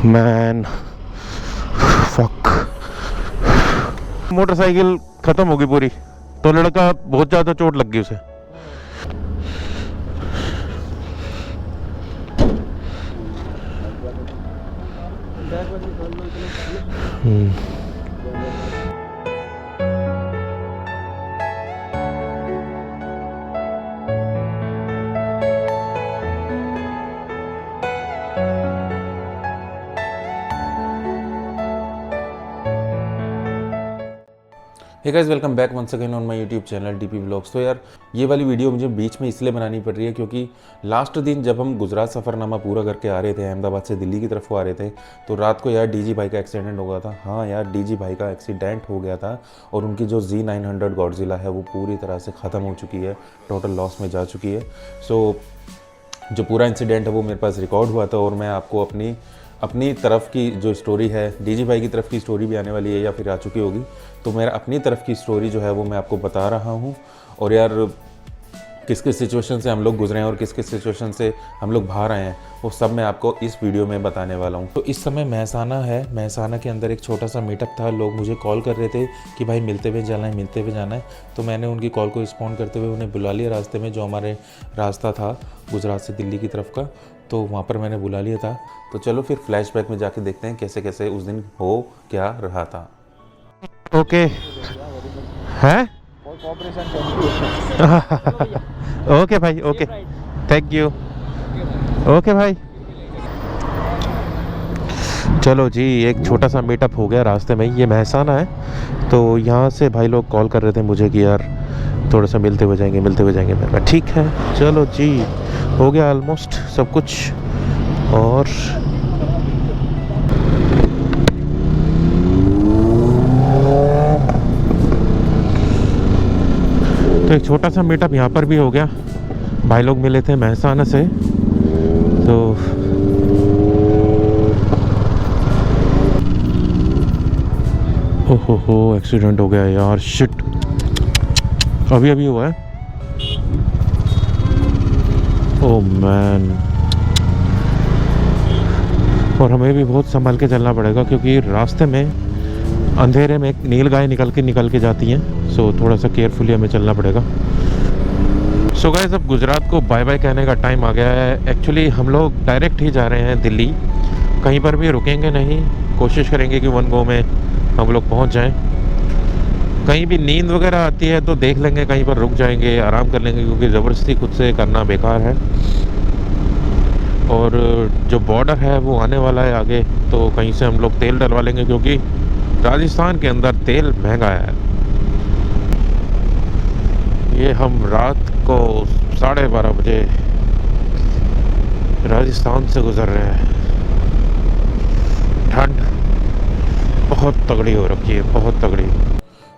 Man fuck. Motorcycle खत्म हो गई पूरी, तो लड़का बहुत ज़्यादा चोट लग गई उसे। Hey guys, welcome back once again on my YouTube channel DP vlogs. तो यार ये वाली वीडियो मुझे बीच में इसलिए बनानी पड़ रही है क्योंकि लास्ट दिन जब हम गुजरात सफ़रनामा पूरा करके आ रहे थे, अहमदाबाद से दिल्ली की तरफ को आ रहे थे, तो रात को यार डीजी भाई का एक्सीडेंट हो गया था। हाँ यार, डीजी भाई का एक्सीडेंट हो गया था और उनकी जो Z900 गॉडजिला है वो पूरी तरह से ख़त्म हो चुकी है, टोटल लॉस में जा चुकी है। सो जो पूरा इंसिडेंट है वो मेरे पास रिकॉर्ड हुआ था और मैं आपको अपनी तरफ की जो स्टोरी है, डीजी भाई की तरफ की स्टोरी भी आने वाली है या फिर आ चुकी होगी, तो मेरा अपनी तरफ की स्टोरी जो है वो मैं आपको बता रहा हूँ। और यार किस किस सिचुएशन से हम लोग गुजरे हैं और किस किस सिचुएशन से हम लोग बाहर आए हैं वो सब मैं आपको इस वीडियो में बताने वाला हूँ। तो इस समय महसाना है, महसाना के अंदर एक छोटा सा मीटअप था। लोग मुझे कॉल कर रहे थे कि भाई मिलते हुए जाना है, मिलते हुए जाना है। तो मैंने उनकी कॉल को रिस्पॉन्ड करते हुए उन्हें बुला लिया रास्ते में, जो हमारे रास्ता था गुजरात से दिल्ली की तरफ का, तो वहाँ पर मैंने बुला लिया था। तो चलो फिर फ्लैशबैक में जाके देखते हैं कैसे कैसे उस दिन हो क्या रहा था। ओके है ओके भाई, ओके, थैंक यू। ओके भाई, चलो जी, एक छोटा सा मीटअप हो गया रास्ते में। ये महसाना है, तो यहाँ से भाई लोग कॉल कर रहे थे मुझे कि यार थोड़ा सा मिलते हुए जाएंगे, मिलते हुए जाएंगे। मैं ठीक है, चलो जी, हो गया ऑलमोस्ट सब कुछ। और तो एक छोटा सा मीटअप यहाँ पर भी हो गया। भाई लोग मिले थे महसाना से, तो हो एक्सीडेंट हो गया यार, शिट, अभी अभी हुआ है। ओह मैन, और हमें भी बहुत संभाल के चलना पड़ेगा क्योंकि रास्ते में अंधेरे में एक नील गाय निकल के जाती हैं। सो थोड़ा सा केयरफुली हमें चलना पड़ेगा। सो गाइस, अब गुजरात को बाय बाय कहने का टाइम आ गया है। एक्चुअली हम लोग डायरेक्ट ही जा रहे हैं दिल्ली, कहीं पर भी रुकेंगे नहीं। कोशिश करेंगे कि वन गो में हम लोग पहुंच जाएं। कहीं भी नींद वगैरह आती है तो देख लेंगे, कहीं पर रुक जाएंगे, आराम कर लेंगे, क्योंकि ज़बरदस्ती खुद से करना बेकार है। और जो बॉर्डर है वो आने वाला है आगे, तो कहीं से हम लोग तेल डलवा लेंगे क्योंकि राजस्थान के अंदर तेल महंगा है। ये हम रात को 12:30 बजे राजस्थान से गुजर रहे हैं। ठंड बहुत तगड़ी हो रखी है, बहुत तगड़ी।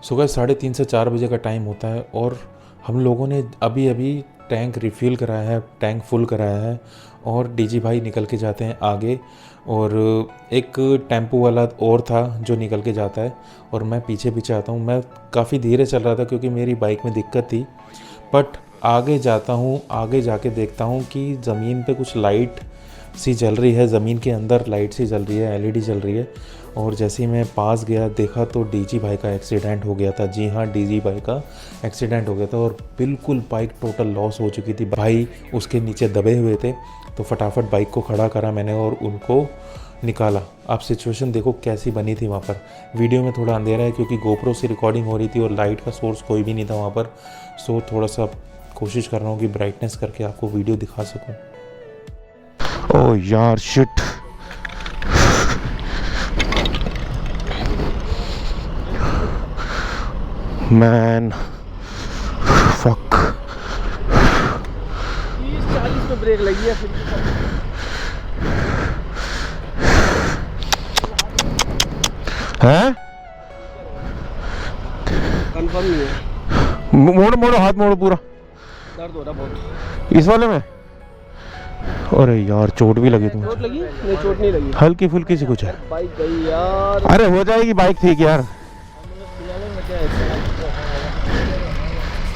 सुबह 3:30 से 4 बजे का टाइम होता है और हम लोगों ने अभी अभी टैंक रिफ़िल कराया है, टैंक फुल कराया है और डीजी भाई निकल के जाते हैं आगे। और एक टेम्पो वाला और था जो निकल के जाता है और मैं पीछे पीछे आता हूँ। मैं काफ़ी धीरे चल रहा था क्योंकि मेरी बाइक में दिक्कत थी, बट आगे जाता हूँ, आगे जाके देखता हूँ कि ज़मीन पे कुछ लाइट सी जल रही है, ज़मीन के अंदर लाइट सी जल रही है, LED जल रही है। और जैसे ही मैं पास गया देखा तो डीजी भाई का एक्सीडेंट हो गया था। जी हाँ, डीजी भाई का एक्सीडेंट हो गया था और बिल्कुल बाइक टोटल लॉस हो चुकी थी। भाई उसके नीचे दबे हुए थे, तो फटाफट बाइक को खड़ा करा मैंने और उनको निकाला। आप सिचुएशन देखो कैसी बनी थी वहाँ पर। वीडियो में थोड़ा अंधेरा है क्योंकि गोप्रो से रिकॉर्डिंग हो रही थी और लाइट का सोर्स कोई भी नहीं था वहाँ पर। सो थोड़ा सा कोशिश कर रहा हूँ कि ब्राइटनेस करके आपको वीडियो दिखा सकूँ। ओह यार, शिट, मैन फक। 30-40 पे ब्रेक लगी है, फिर है। कंफर्म नहीं है। मोड़ो मोड़ो, हाथ मोड़ो, पूरा दर्द हो रहा बहुत इस वाले में। अरे यार, चोट भी लगी तुम्हें? चोट लगी? नहीं, चोट नहीं लगी, हल्की फुल्की सी कुछ है। बाइक गई यार। अरे हो जाएगी, बाइक ठीक यार।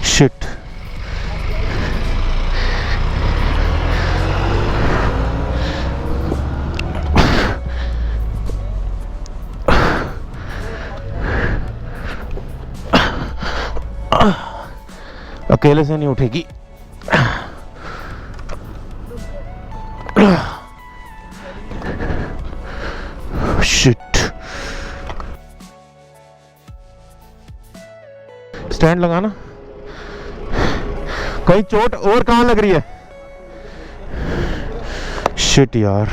शिट, अकेले से नहीं उठेगी। शिट, स्टैंड लगाना। कहीं चोट और कहाँ लग रही है? शिट यार,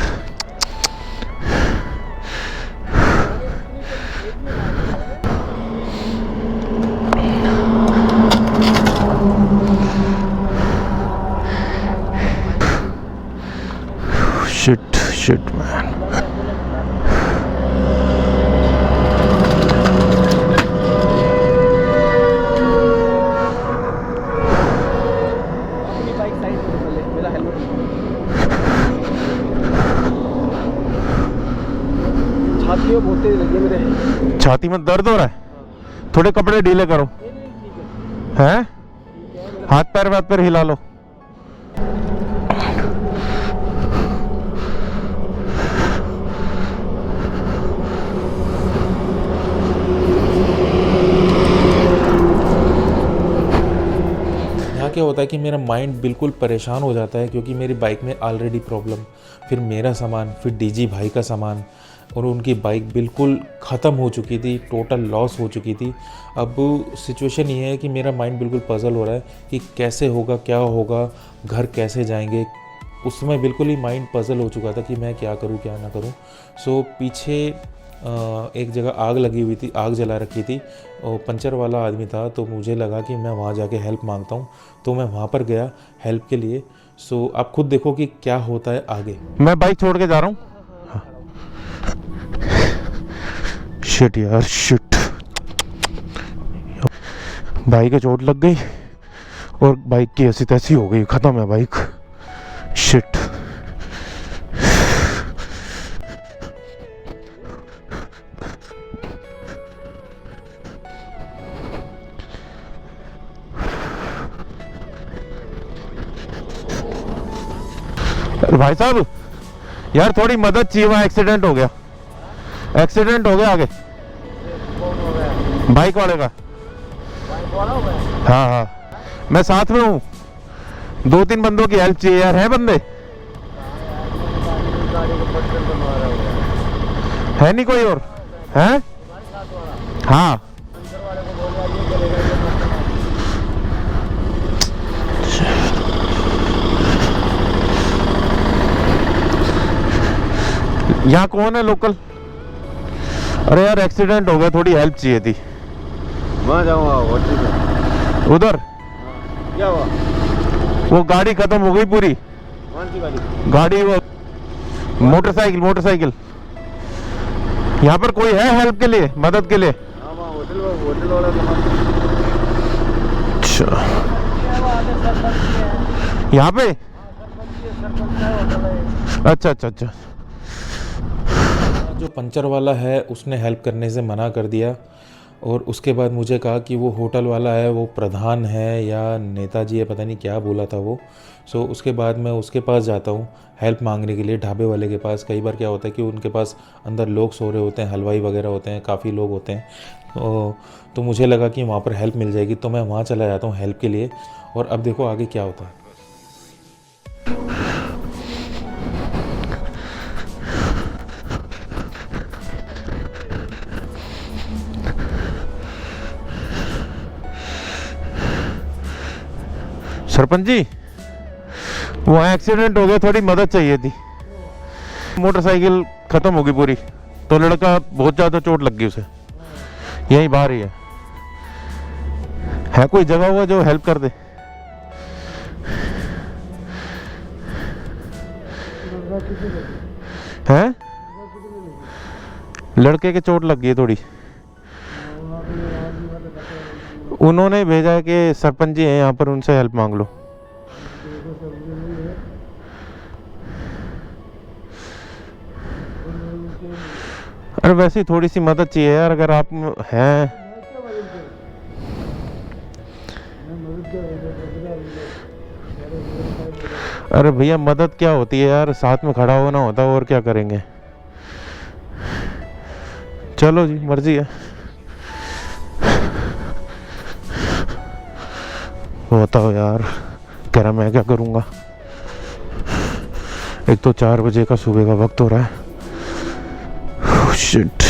शिट मैन। अपनी बाइक साइड में पहले, मेरा हेलमेट छाती में बहुत तेज लगी है मेरे। छाती में दर्द हो रहा है? थोड़े कपड़े ढीले करो। हैं? हाथ पैर हिला लो। क्या होता है कि मेरा माइंड बिल्कुल परेशान हो जाता है, क्योंकि मेरी बाइक में ऑलरेडी प्रॉब्लम, फिर मेरा सामान, फिर डीजी भाई का सामान, और उनकी बाइक बिल्कुल ख़त्म हो चुकी थी, टोटल लॉस हो चुकी थी। अब सिचुएशन ये है कि मेरा माइंड बिल्कुल पजल हो रहा है कि कैसे होगा, क्या होगा, घर कैसे जाएंगे। उस समय बिल्कुल ही माइंड पजल हो चुका था कि मैं क्या करूं क्या ना करूं। सो पीछे एक जगह आग लगी हुई थी, आग जला रखी थी, और पंचर वाला आदमी था, तो मुझे लगा कि मैं वहाँ जाके हेल्प मांगता हूँ, तो मैं वहाँ पर गया हेल्प के लिए। सो आप खुद देखो कि क्या होता है आगे। मैं बाइक छोड़ के जा रहा हूँ। शिट यार, शिट, बाइक को चोट लग गई और बाइक की ऐसी तैसी हो गई, खत्म है बाइक। शिट, भाई साहब यार थोड़ी मदद चाहिए, वहाँ एक्सीडेंट हो गया, एक्सीडेंट हो गया आगे बाइक वाले का। हाँ हाँ, मैं साथ में हूँ, 2-3 बंदों की हेल्प चाहिए यार। है बंदे? है नहीं कोई और? है? हाँ, यहाँ कौन है लोकल? अरे यार एक्सीडेंट हो गया, थोड़ी हेल्प चाहिए थी। वहाँ जाऊँगा उधर क्या हुआ? वो गाड़ी खत्म हो गई पूरी। कौन सी गाड़ी? गाड़ी वो मोटरसाइकिल। यहाँ पर कोई है हेल्प के लिए, मदद के लिए? हाँ वहाँ होटल वाला सामान। अच्छा, यहाँ पे? अच्छा। जो पंचर वाला है उसने हेल्प करने से मना कर दिया, और उसके बाद मुझे कहा कि वो होटल वाला है, वो प्रधान है या नेताजी है, पता नहीं क्या बोला था वो। सो उसके बाद मैं उसके पास जाता हूँ हेल्प मांगने के लिए, ढाबे वाले के पास। कई बार क्या होता है कि उनके पास अंदर लोग सो रहे होते हैं, हलवाई वगैरह होते हैं, काफ़ी लोग होते हैं। तो मुझे लगा कि वहाँ पर हेल्प मिल जाएगी, तो मैं वहाँ चला जाता हूँ हेल्प के लिए। और अब देखो आगे क्या होता है। सरपंच जी, वहाँ एक्सीडेंट हो गया, थोड़ी मदद चाहिए थी। मोटरसाइकिल खत्म हो गई पूरी, तो लड़का बहुत ज़्यादा चोट लग गई उसे, यहीं बाहर ही है कोई जगह हुआ जो हेल्प कर दे? हैं? लड़के के चोट लग गई थोड़ी, उन्होंने भेजा है कि सरपंच जी हैं यहाँ पर, उनसे हेल्प मांग लो। अरे वैसे ही थोड़ी सी मदद चाहिए यार, अगर आप हैं। अरे भैया मदद क्या होती है यार, साथ में खड़ा होना होता है, और क्या करेंगे। चलो जी, मर्जी है। बताओ यार, कह रहा मैं क्या करूँगा। एक तो 4 बजे का सुबह का वक्त हो रहा है। शिट,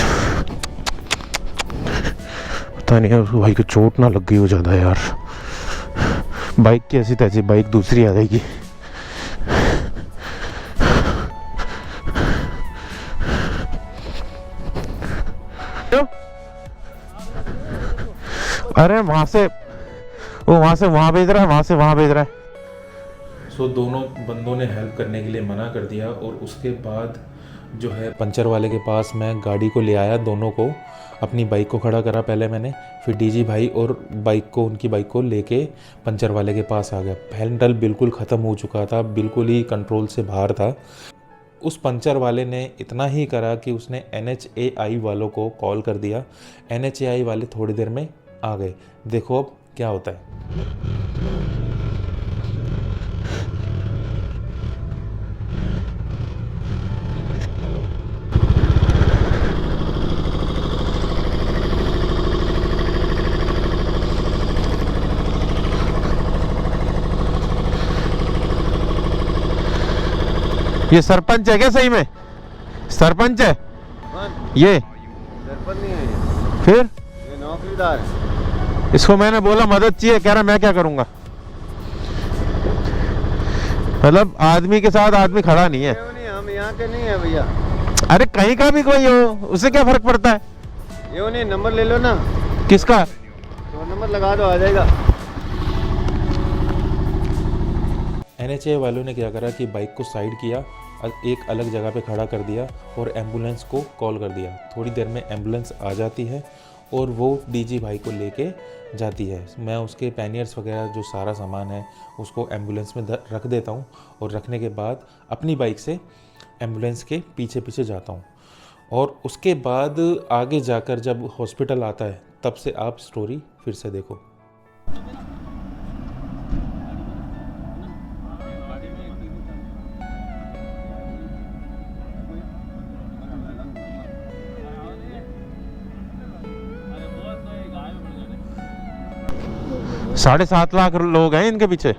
पता नहीं यार भाई को चोट ना लग गई हो ज़्यादा यार। बाइक की ऐसी तैसी बाइक दूसरी आ जाएगी। अरे वहां से वहां भेज रहा है, वहां से वहां भेज रहा है। सो दोनों बंदों ने हेल्प करने के लिए मना कर दिया और उसके बाद जो है पंचर वाले के पास मैं गाड़ी को ले आया, दोनों को, अपनी बाइक को खड़ा करा पहले मैंने, फिर डीजी भाई और उनकी बाइक को लेके पंचर वाले के पास आ गया। हैंडल बिल्कुल ख़त्म हो चुका था, बिल्कुल ही कंट्रोल से बाहर था। उस पंचर वाले ने इतना ही करा कि उसने NHAI वालों को कॉल कर दिया। NHAI वाले थोड़ी देर में आ गए। देखो अब क्या होता है। ये सरपंच है क्या सही में? सरपंच है कौन? ये? सरपंच नहीं है ये। फिर ये नौकरीदार है। इसको मैंने बोला मदद चाहिए, कह रहा मैं क्या करूंगा। मतलब आदमी के साथ आदमी खड़ा नहीं है। क्यों नहीं, हम यहाँ के नहीं है भैया। अरे कहीं का भी कोई हो, उससे क्या फर्क पड़ता है? ये नहीं, नंबर ले लो ना, किसका? तो नंबर लगा दो, आ जाएगा। NHAI वालों ने क्या करा कि बाइक को साइड किया, एक अलग जगह पे खड़ा कर दिया और एम्बुलेंस को कॉल कर दिया। थोड़ी देर में एम्बुलेंस आ जाती है और वो डीजी भाई को लेके जाती है। मैं उसके पैनियर्स वगैरह जो सारा सामान है उसको एम्बुलेंस में रख देता हूँ और रखने के बाद अपनी बाइक से एम्बुलेंस के पीछे पीछे जाता हूँ। और उसके बाद आगे जाकर जब हॉस्पिटल आता है तब से आप स्टोरी फिर से देखो। $7.5 लाख लोग हैं इनके पीछे।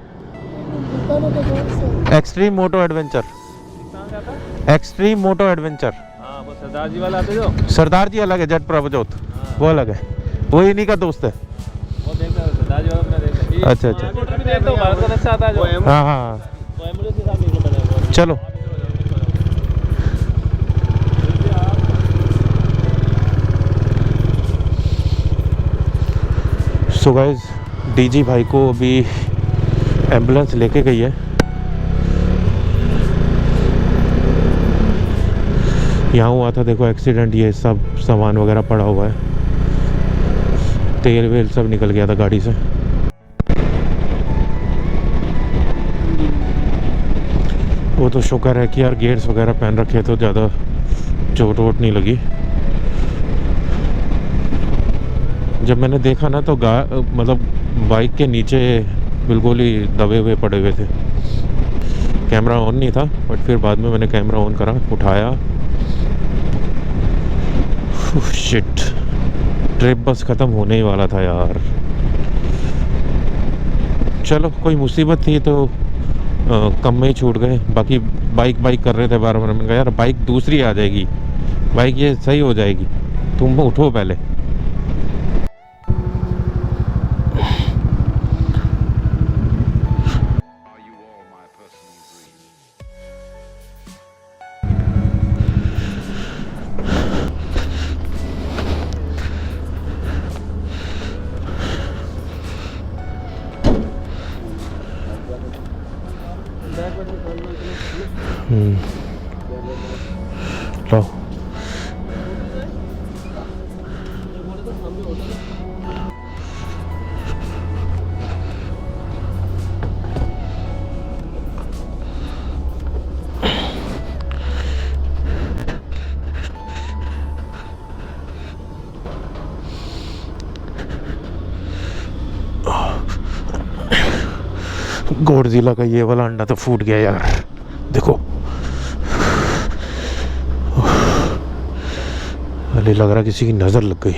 एक्सट्रीम मोटो एडवेंचर, एक्सट्रीम मोटो एडवेंचर। हाँ, वो सरदार जी वाला आते जो। सरदार जी अलग है, जट प्रभजोत वो अलग है, वो इन्हीं का दोस्त है। वो देखता है सरदार जी वाला, मैं देखता। अच्छा अच्छा, देखता हूँ, भारत का नक्शा आता है जो। हाँ हाँ, तो एम्बुलेंस के साथ निकल पड़ेगा। चलो। सो गाइस, डीजी भाई को अभी एम्बुलेंस लेके गई है। यहाँ हुआ था देखो एक्सीडेंट, ये सब सामान वगैरह पड़ा हुआ है, तेल वेल सब निकल गया था गाड़ी से। वो तो शुक्र है कि यार गियर्स वगैरह पहन रखे तो ज़्यादा चोट वोट नहीं लगी। जब मैंने देखा ना तो मतलब बाइक के नीचे बिल्कुल ही दबे हुए पड़े हुए थे। कैमरा ऑन नहीं था, बट फिर बाद में मैंने कैमरा ऑन करा, उठाया। शिट, ट्रिप बस ख़त्म होने ही वाला था यार। चलो, कोई मुसीबत थी तो कम में ही छूट गए। बाकी बाइक कर रहे थे बार बार। मैंने कहा यार बाइक दूसरी आ जाएगी, बाइक ये सही हो जाएगी, तुम उठो पहले। लो, गॉडजिला का ये वाला अंडा तो फूट गया यार, देखो। अरे लग रहा किसी की नज़र लग गई।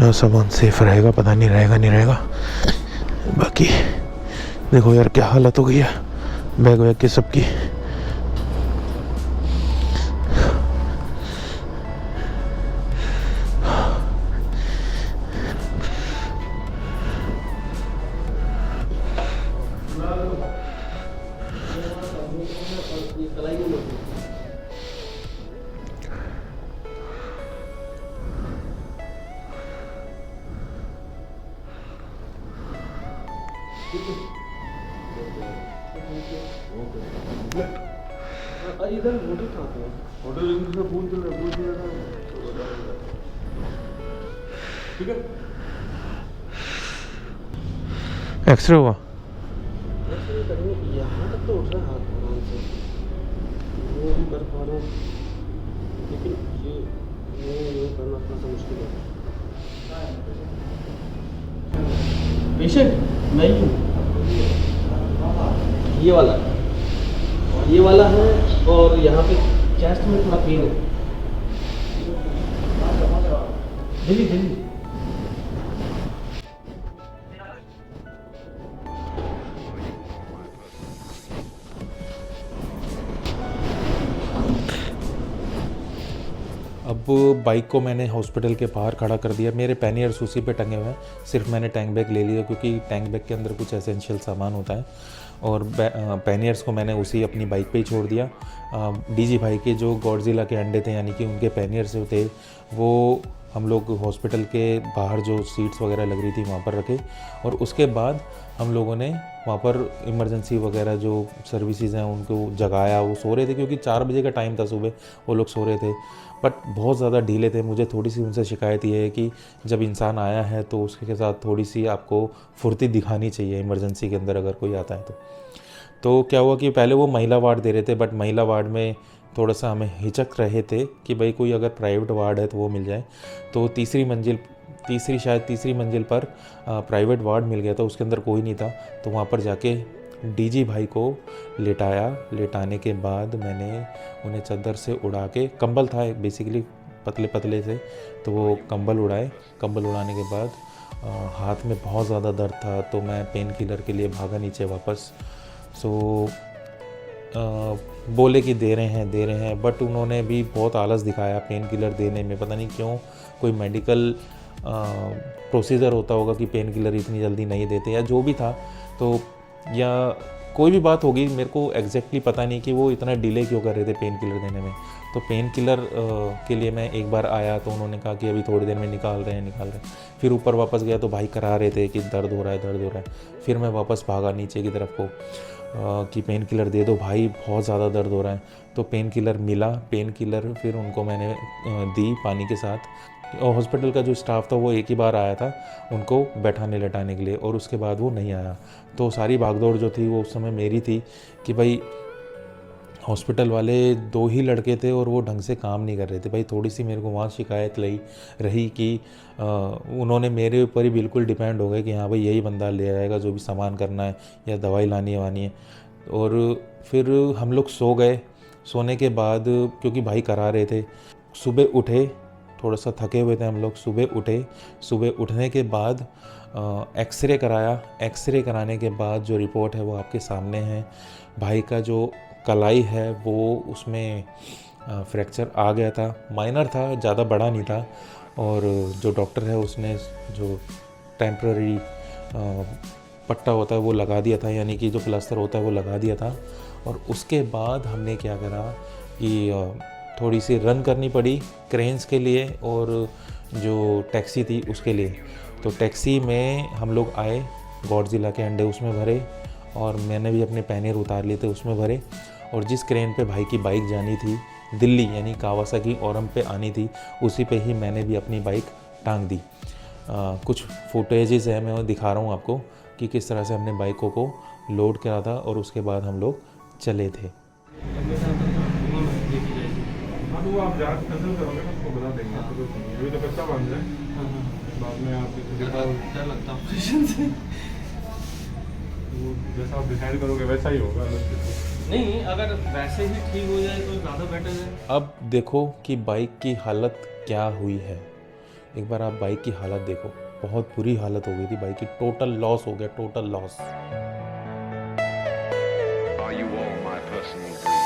यहाँ सामान सेफ रहेगा, पता नहीं रहेगा नहीं रहेगा। बाकी देखो यार क्या हालत हो गई है बैग वैग की सबकी। इधर होटल कहाँ पे है? होटल से पूछ ठीक है। एक्सरे हुआ? यहाँ तक तो उठ रहा है हाथ आराम से, वो भी कर पा रहा हूँ, लेकिन ये करना थोड़ा सा मुश्किल है। पेशेंट मैं ही हूँ, ये वाला है और यहाँ पे चेस्ट में थोड़ा पेन है। दिल्ली अब बाइक को मैंने हॉस्पिटल के बाहर खड़ा कर दिया। मेरे पैनियर्स उसी पे टंगे हुए हैं, सिर्फ मैंने टैंक बैग ले लिया क्योंकि टैंक बैग के अंदर कुछ एसेंशियल सामान होता है। और पैनियर्स को मैंने उसी अपनी बाइक पे ही छोड़ दिया। डीजी भाई के जो गॉडजिला के अंडे थे, यानी कि उनके पैनियर्स जो थे, वो हम लोग हॉस्पिटल के बाहर जो सीट्स वगैरह लग रही थी वहाँ पर रखे। और उसके बाद हम लोगों ने वहाँ पर इमरजेंसी वगैरह जो सर्विसेज हैं उनको जगाया। वो सो रहे थे क्योंकि 4 बजे का टाइम था सुबह, वो लोग सो रहे थे, बट बहुत ज़्यादा ढीले थे। मुझे थोड़ी सी उनसे शिकायत ये है कि जब इंसान आया है तो उसके साथ थोड़ी सी आपको फुर्ती दिखानी चाहिए इमरजेंसी के अंदर अगर कोई आता है तो क्या हुआ कि पहले वो महिला वार्ड दे रहे थे, बट महिला वार्ड में थोड़ा सा हमें हिचक रहे थे कि भाई कोई अगर प्राइवेट वार्ड है तो वो मिल जाए। तो तीसरी मंजिल पर प्राइवेट वार्ड मिल गया था, उसके अंदर कोई नहीं था। तो वहाँ पर जाके डीजी भाई को लेटाया। लेटाने के बाद मैंने उन्हें चादर से उड़ा के, कंबल था बेसिकली पतले पतले से, तो वो कंबल उड़ाए। कंबल उड़ाने के बाद हाथ में बहुत ज़्यादा दर्द था, तो मैं पेन किलर के लिए भागा नीचे वापस। सो बोले कि दे रहे हैं, बट उन्होंने भी बहुत आलस दिखाया पेन किलर देने में। पता नहीं क्यों, कोई मेडिकल प्रोसीजर होता होगा कि पेन किलर इतनी जल्दी नहीं देते, या जो भी था, तो या कोई भी बात होगी, मेरे को एग्जैक्टली पता नहीं कि वो इतना डिले क्यों कर रहे थे पेन किलर देने में। तो पेन किलर के लिए मैं एक बार आया तो उन्होंने कहा कि अभी थोड़ी देर में निकाल रहे हैं। फिर ऊपर वापस गया तो भाई करा रहे थे कि दर्द हो रहा है। फिर मैं वापस भागा नीचे की तरफ को कि पेन किलर दे दो भाई, बहुत ज़्यादा दर्द हो रहा है। तो पेन किलर मिला, पेन किलर फिर उनको मैंने दी पानी के साथ। और हॉस्पिटल का जो स्टाफ था वो एक ही बार आया था उनको बैठाने लेटाने के लिए, और उसके बाद वो नहीं आया। तो सारी भागदौड़ जो थी वो उस समय मेरी थी कि भाई हॉस्पिटल वाले 2 ही लड़के थे और वो ढंग से काम नहीं कर रहे थे। भाई थोड़ी सी मेरे को वहाँ शिकायत रही कि उन्होंने मेरे ऊपर ही बिल्कुल डिपेंड हो गए कि हाँ भाई यही बंदा ले आएगा जो भी सामान करना है या दवाई लानी वानी है। और फिर हम लोग सो गए। सोने के बाद क्योंकि भाई करा रहे थे, सुबह उठे, थोड़ा सा थके हुए थे हम लोग। सुबह उठने के बाद एक्सरे कराया। एक्सरे कराने के बाद जो रिपोर्ट है वो आपके सामने है। भाई का जो कलाई है वो उसमें फ्रैक्चर आ गया था, माइनर था, ज़्यादा बड़ा नहीं था। और जो डॉक्टर है उसने जो टेम्पररी पट्टा होता है वो लगा दिया था, यानी कि जो प्लास्टर होता है वो लगा दिया था। और उसके बाद हमने क्या करा कि थोड़ी सी रन करनी पड़ी क्रेन्स के लिए और जो टैक्सी थी उसके लिए। तो टैक्सी में हम लोग आए, गॉडजिला के अंडे उसमें भरे, और मैंने भी अपने पैनियर उतार लिए थे उसमें भरे। और जिस क्रेन पे भाई की बाइक जानी थी दिल्ली, यानी कावासाकी औरम पे आनी थी, उसी पे ही मैंने भी अपनी बाइक टांग दी। कुछ फुटेजेस है, मैं वो दिखा रहा हूँ आपको कि किस तरह से हमने बाइकों को लोड करा था और उसके बाद हम लोग चले थे। वो आप जांच कैंसिल करोगे ना, उसको बता देंगे आपको। अभी तो कच्चा बन जाए, बाद में आप डर लगता है ऑपरेशन से। वो जैसा आप डिसाइड करोगे वैसा ही होगा। नहीं, अगर वैसे ही ठीक हो जाए तो ज़्यादा बेटर है। अब देखो कि बाइक की हालत क्या हुई है। एक बार आप बाइक की हालत देखो, बहुत बुरी हालत हो गई थी बाइक की, टोटल लॉस हो गया, total loss. Are you all my personal dreams?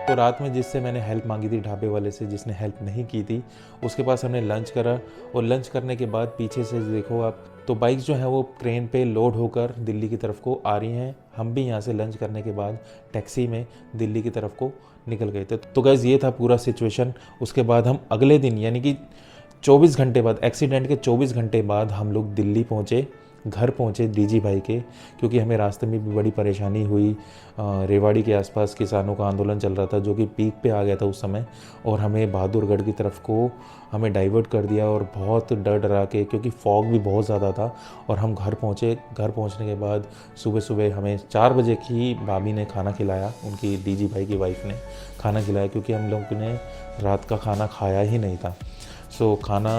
तो रात में जिससे मैंने हेल्प मांगी थी ढाबे वाले से, जिसने हेल्प नहीं की थी, उसके पास हमने लंच करा। और लंच करने के बाद पीछे से देखो आप, तो बाइक जो है वो ट्रेन पे लोड होकर दिल्ली की तरफ को आ रही हैं। हम भी यहाँ से लंच करने के बाद टैक्सी में दिल्ली की तरफ को निकल गए थे। तो गाइस ये था पूरा सिचुएशन। उसके बाद हम अगले दिन यानी कि 24 घंटे बाद, एक्सीडेंट के 24 घंटे बाद हम लोग दिल्ली पहुँचे, घर पहुँचे डीजी भाई के, क्योंकि हमें रास्ते में भी बड़ी परेशानी हुई। रेवाड़ी के आसपास किसानों का आंदोलन चल रहा था जो कि पीक पे आ गया था उस समय, और हमें बहादुरगढ़ की तरफ को हमें डाइवर्ट कर दिया, और बहुत डर डरा के, क्योंकि फॉग भी बहुत ज़्यादा था। और हम घर पहुँचे। घर पहुँचने के बाद सुबह सुबह हमें 4 बजे की भाभी ने खाना खिलाया, उनकी डीजी भाई की वाइफ ने खाना खिलाया, क्योंकि हम लोग ने रात का खाना खाया ही नहीं था। सो खाना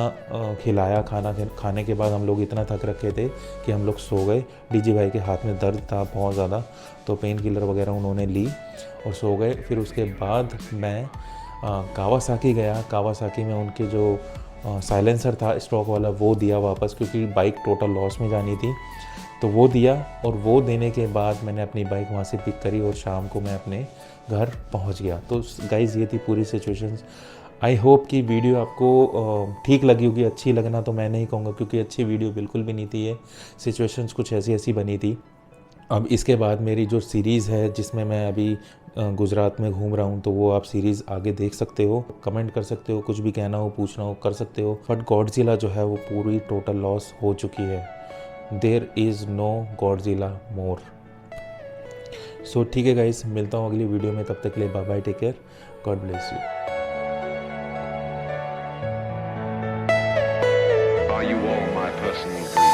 खिलाया। खाना खाने के बाद हम लोग इतना थक रखे थे कि हम लोग सो गए। डीजी भाई के हाथ में दर्द था बहुत ज़्यादा, तो पेन किलर वगैरह उन्होंने ली और सो गए। फिर उसके बाद मैं कावासाकी गया। कावासाकी में उनके जो साइलेंसर था स्टॉक वाला वो दिया वापस, क्योंकि बाइक टोटल लॉस में जानी थी, तो वो दिया। और वो देने के बाद मैंने अपनी बाइक वहाँ से पिक करी और शाम को मैं अपने घर पहुँच गया। तो गाइज़ ये थी पूरी सिचुएशंस। आई होप कि वीडियो आपको ठीक लगी होगी। अच्छी लगना तो मैं नहीं कहूँगा, क्योंकि अच्छी वीडियो बिल्कुल भी नहीं थी ये, सिचुएशंस कुछ ऐसी ऐसी बनी थी। अब इसके बाद मेरी जो सीरीज़ है जिसमें मैं अभी गुजरात में घूम रहा हूँ, तो वो आप सीरीज़ आगे देख सकते हो, कमेंट कर सकते हो, कुछ भी कहना हो पूछना हो कर सकते हो। बट गॉडजिला जो है वो पूरी टोटल लॉस हो चुकी है। देयर इज़ नो गॉडजिला मोर। सो ठीक है गाइस, मिलता हूँ अगली वीडियो में। तब तक के लिए bye bye, take care, god bless you. Are you all my personal dreams?